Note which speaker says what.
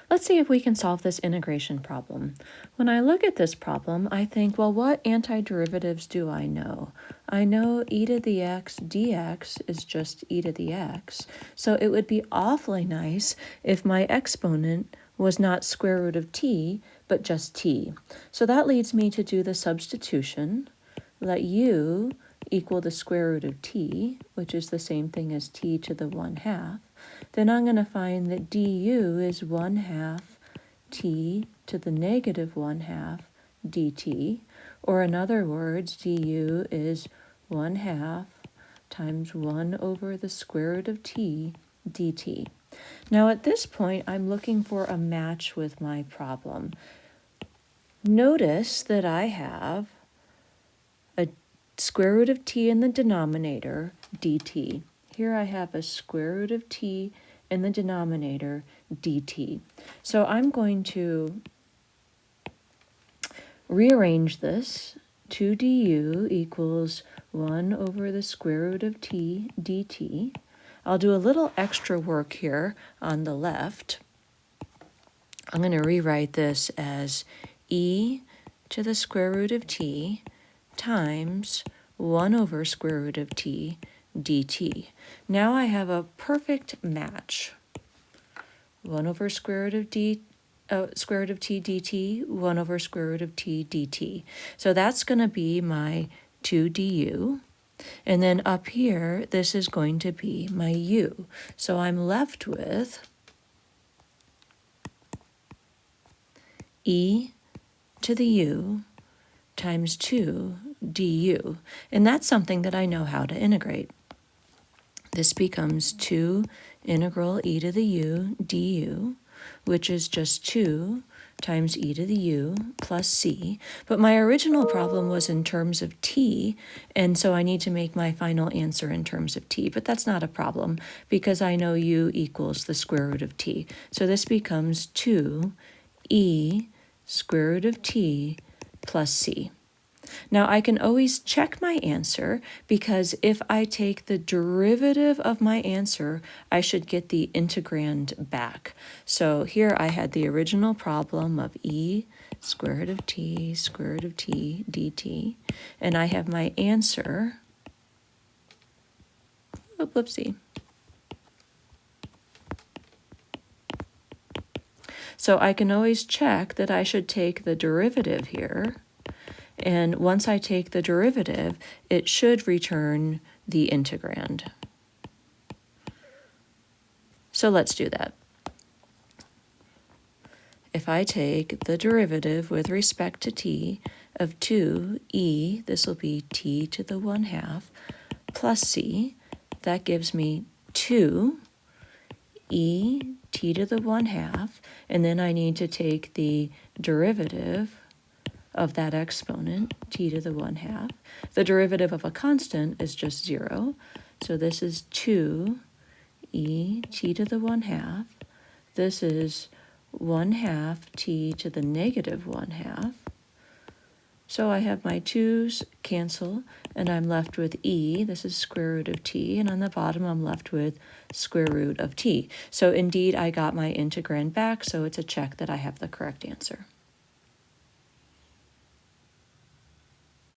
Speaker 1: Let's see if we can solve this integration problem. When I look at this problem, I think, well, what antiderivatives do I know? I know e to the x dx is just e to the x, so it would be awfully nice if my exponent was not square root of t, but just t. So that leads me to do the substitution. Let u equal the square root of t, which is the same thing as t to the 1/2. Then I'm going to find that du is 1/2 t to the negative 1/2 dt, or in other words, du is 1/2 times 1 over the square root of t dt. Now at this point, I'm looking for a match with my problem. Notice that I have a square root of t in the denominator, dt. Here I have a square root of t in the denominator, dt. So I'm going to rearrange this. 2 du equals 1 over the square root of t dt. I'll do a little extra work here on the left. I'm going to rewrite this as e to the square root of t times 1 over square root of t dt. Now I have a perfect match. 1 over square root of t dt, 1 over square root of t dt. So that's going to be my 2 du. And then up here, this is going to be my u. So I'm left with e to the u times 2 du. And that's something that I know how to integrate. This becomes 2 integral e to the u du, which is just 2 times e to the u plus c. But my original problem was in terms of t, and so I need to make my final answer in terms of t. But that's not a problem because I know u equals the square root of t. So this becomes 2 e square root of t plus c. Now I can always check my answer because if I take the derivative of my answer, I should get the integrand back. So here I had the original problem of e square root of t dt, and I have my answer, whoopsie. So I can always check that I should take the derivative here. And once I take the derivative, it should return the integrand. So let's do that. If I take the derivative with respect to t of 2e, this will be t to the 1/2, plus c, that gives me 2 e t to the 1/2, and then I need to take the derivative of that exponent, t to the 1/2. The derivative of a constant is just 0. So this is 2 e t to the 1/2. This is 1/2 t to the negative 1/2. So I have my 2's cancel, and I'm left with e. This is square root of t, and on the bottom I'm left with square root of t. So indeed I got my integrand back, so it's a check that I have the correct answer.